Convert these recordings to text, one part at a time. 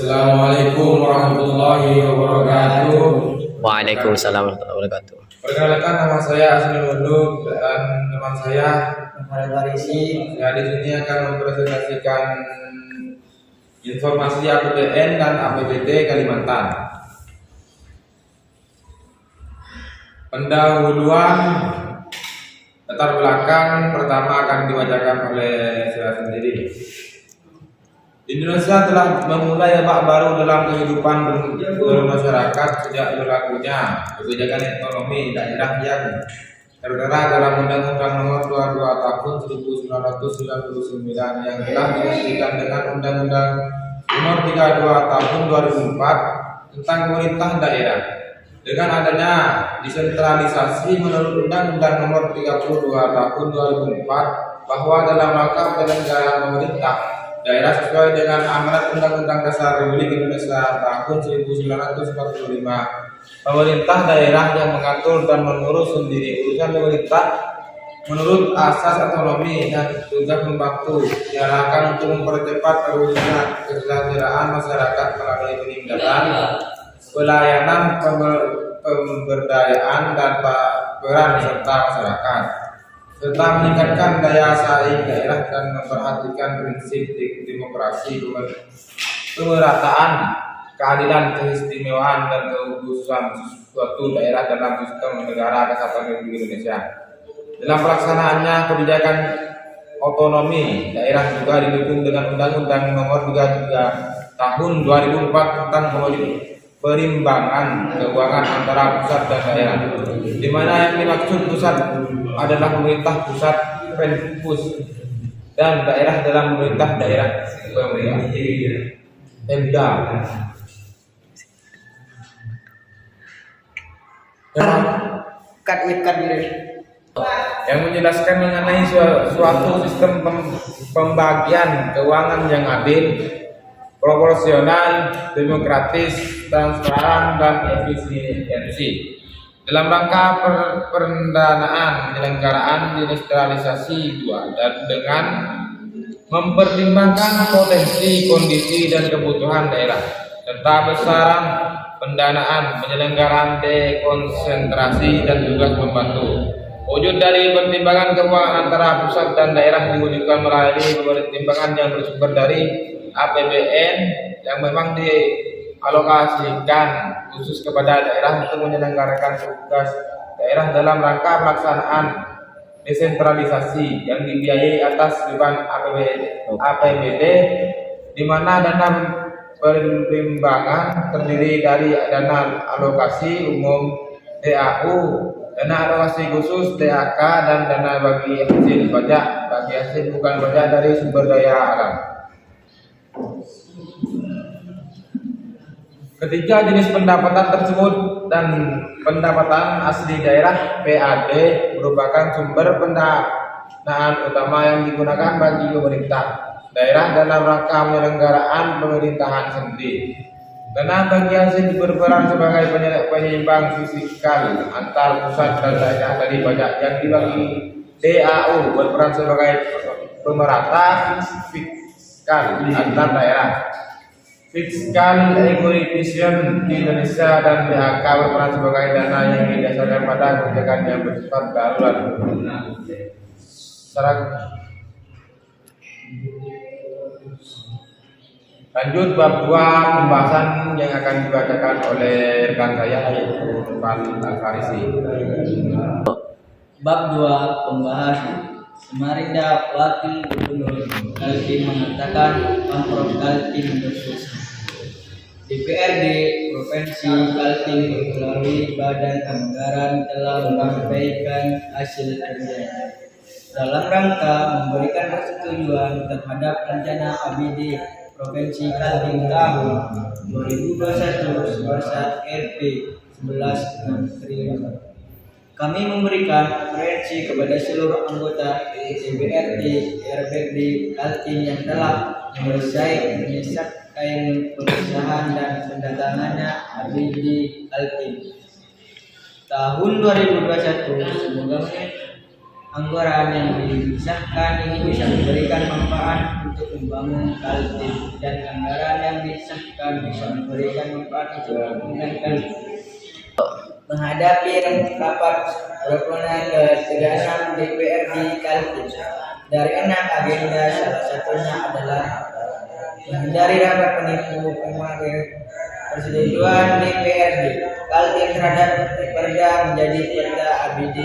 Assalamualaikum warahmatullahi wabarakatuh. Waalaikumsalam warahmatullahi wabarakatuh. Perkenalkan, nama saya Asmi Wudhu dan teman saya Muhammad Warisi. Saya di sini akan mempresentasikan informasi APBN dan APBD Kalimantan. Pendahuluan latar belakang pertama akan dibacakan oleh saya sendiri. Indonesia telah memulai babak baru dalam kehidupan bermasyarakat sejak berlakunya kebijakan ekonomi daerah yang tertera dalam Undang-Undang Nomor 22 Tahun 1999 yang telah digantikan dengan Undang-Undang Nomor 32 Tahun 2004 tentang pemerintah daerah. Dengan adanya desentralisasi menurut Undang-Undang Nomor 32 Tahun 2004 bahwa dalam rangka penyelenggaraan pemerintah daerah sesuai dengan amanat Undang-Undang Dasar Republik Indonesia tahun 1945, pemerintah daerah yang mengatur dan mengurus sendiri urusan pemerintah menurut asas otonomi dan tugas membantu diarahkan untuk mempercepat terwujudnya kesejahteraan masyarakat melalui peningkatan pelayanan, pemberdayaan dan peran serta masyarakat, serta meningkatkan daya saing daerah dan memperhatikan prinsip demokrasi, pemerataan, keadilan, keistimewaan dan kekhususan suatu daerah dalam sistem negara kesatuan Republik Indonesia. Dalam pelaksanaannya, kebijakan otonomi daerah juga didukung dengan Undang-Undang Nomor 33 Tahun 2004 tentang perimbangan keuangan antara pusat dan daerah, di mana yang dimaksud pusat adalah pemerintah pusat Pemkus dan daerah dalam pemerintah daerah Pemda. Yang menjelaskan mengenai suatu sistem pembagian keuangan yang adil, proporsional, demokratis, transparan, dan efisiensi dalam rangka pendanaan penyelenggaraan desentralisasi dan dengan mempertimbangkan potensi, kondisi, dan kebutuhan daerah serta besaran pendanaan penyelenggaraan dekonsentrasi dan tugas membantu. Wujud dari pertimbangan keuangan antara pusat dan daerah diwujudkan melalui pertimbangan yang bersumber dari APBN yang memang dialokasikan khusus kepada daerah untuk menyelenggarakan tugas daerah dalam rangka pelaksanaan desentralisasi yang dibiayai atas beban APBD, di mana dana perimbangan terdiri dari dana alokasi umum DAU, dana alokasi khusus DAK, dan dana bagi hasil pajak bukan pajak dari sumber daya alam. Ketiga jenis pendapatan tersebut dan pendapatan asli daerah PAD merupakan sumber pendanaan utama yang digunakan bagi pemerintah daerah dalam rangka penyelenggaraan pemerintahan sendiri. Dana bagi hasil berperan sebagai penyeimbang fiskal antar pusat dan daerah dari pajak yang dibagi. DAU berperan sebagai pemerata fiskal antar daerah. Fiskal Equalization di Indonesia dan DAK berperan sebagai dana yang didasarkan pada kebijakan yang bersifat darurat. Lanjut bab 2 pembahasan yang akan dibacakan oleh rekan saya yaitu Pak Al-Farisi. Bab 2 pembahasan. Samarinda Wakil Gubernur Kaltim mengatakan Pemprov Kaltim bersusun. DPRD Provinsi Kaltim melalui Badan Anggaran telah menyampaikan hasil kerjanya dalam rangka memberikan persetujuan terhadap rencana APBD Provinsi Kaltim tahun 2021 sebesar Rp 11,6 triliun. Kami memberikan referensi kepada seluruh anggota DPRD RPD Kaltim yang telah menyelesaikan pengesahan dan pendatangannya APBD Kaltim tahun 2021. Semoga anggaran yang disahkan ini bisa memberikan manfaat untuk membangun Kaltim, dan anggaran yang disahkan bisa memberikan manfaat untuk pembangunan Kaltim. Menghadapi rapat paripurna ke-36 DPRD Kaltim, dari 6 agenda salah satunya adalah menghindari rapat penipu pemakai persetujuan DPRD Kaltim terhadap Perda menjadi Perda ABD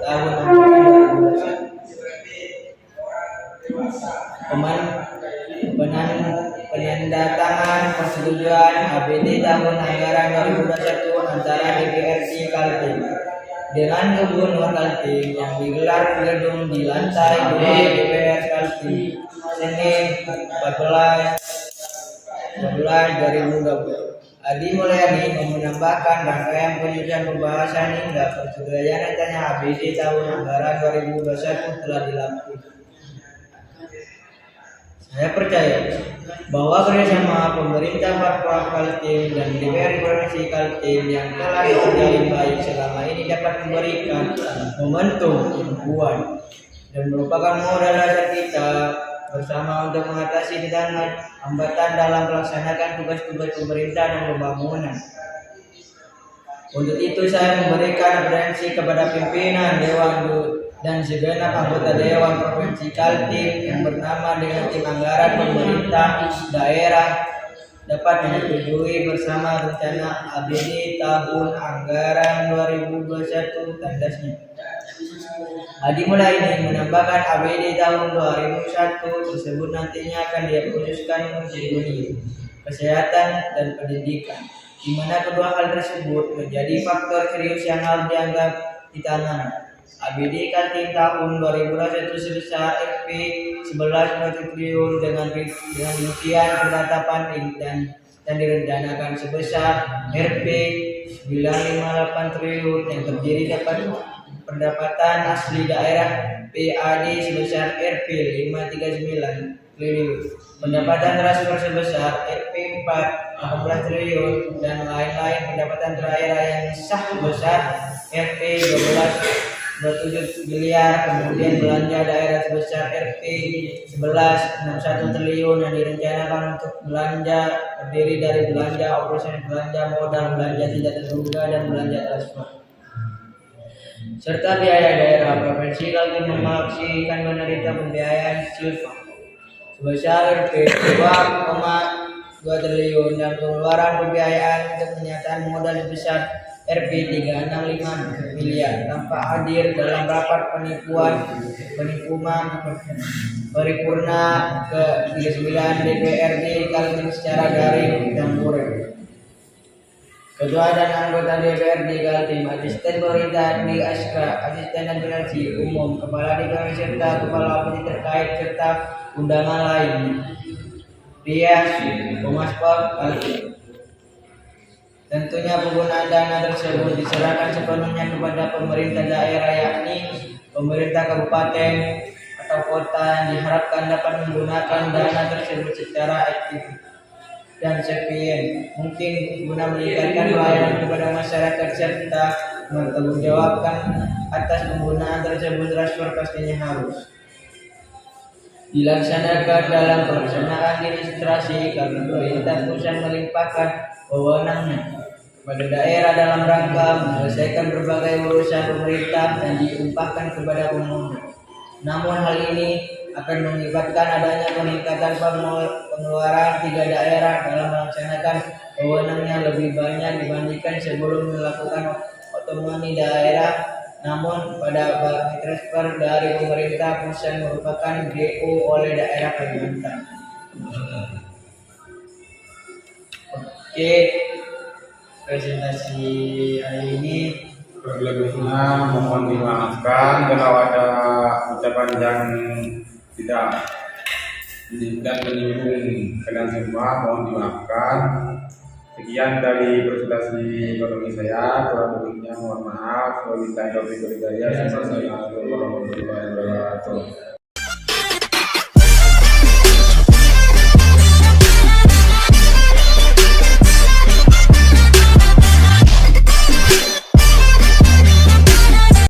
tahun 2021. Penandatangan persetujuan ABD tahun anggaran 2021 antara DPRD Kaltim dengan Gubernur Kaltim yang digelar di gedung di lantai 2 DPR Kaltim Senin 14 2020. Adi Mulyani menambahkan rangkaian penyusunan pembahasan hingga persetujuan rencana ABD tahun anggaran 2021 telah dilakukan. Saya percaya bahwa kerjasama pemerintah Pemprov Kaltim dan DPR Provinsi Kaltim yang telah terjalin baik selama ini dapat memberikan momentum kemampuan dan merupakan modal dasar kita bersama untuk mengatasi hambatan dalam melaksanakan tugas-tugas pemerintah dan pembangunan. Untuk itu saya memberikan apresiasi kepada pimpinan Dewan dan segenap anggota Dewan Provinsi Kaltim yang bernama dengan tim anggaran pemerintah daerah dapat menyetujui bersama rencana ABD tahun anggaran 2021 tandasnya. Adi Mulyani menambahkan ABD tahun 2001 tersebut nantinya akan difokuskan untuk dunia, kesehatan dan pendidikan, di mana kedua hal tersebut menjadi faktor serius yang harus dianggap ditangani. ABD Kaltim tahun 2021 sebesar Rp 11 triliun dengan rincian penetapan dan direncanakan sebesar Rp 958 triliun yang terdiri dapat pendapatan asli daerah PAD sebesar Rp 539 triliun, pendapatan transfer sebesar Rp 418 triliun, dan lain-lain pendapatan daerah yang sah sebesar Rp 12,27 miliar. Kemudian belanja daerah sebesar Rp 11,61 triliun yang direncanakan untuk belanja terdiri dari belanja operasional, belanja modal, belanja tidak terduga, dan belanja transfer, serta biaya daerah. Provinsi Kaltim memaksikan menerima pembiayaan silva sebesar Rp 2,2 triliun dan pengeluaran pembiayaan untuk penyataan modal sebesar Rp 365 miliar tanpa hadir dalam rapat paripurna ke-39 DPRD Kaltim secara daring dan luring. Ketua dan anggota DPRD Kaltim, asisten pemerintah Adli Askra, asisten administrasi umum, kepala DPR serta kepala operasi terkait serta undangan lain. Rias, Humas Pol Kaltim. Tentunya penggunaan dana tersebut diserahkan sepenuhnya kepada pemerintah daerah, yakni pemerintah kabupaten atau kota, yang diharapkan dapat menggunakan dana tersebut secara efektif dan sefisien mungkin guna meningkatkan pelayanan kepada masyarakat serta mempertanggungjawabkan atas penggunaan tersebut. Transfer pastinya harus dilaksanakan dalam pelaksanaan administrasi karena pemerintah pusat melimpahkan wewenangnya kepada daerah dalam rangka menyelesaikan berbagai urusan pemerintah dan diumpahkan kepada pemerintah. Namun hal ini akan mengakibatkan adanya peningkatan pengeluaran 3 daerah dalam melaksanakan wewenangnya lebih banyak dibandingkan sebelum melakukan otonomi daerah. Namun pada transfer dari pemerintah pusat merupakan DO oleh daerah Kalimantan. Oke, presentasi hari ini Berlebihnya mohon dimaafkan kalau ada ucapan yang tidak menyinggung kalian semua, mohon dimaafkan. Sekian dari presentasi ekonomi saya, kurang lebihnya mohon maaf. Wabillahi taufiq wal hidayah. Wassalamualaikum warahmatullahi wabarakatuh.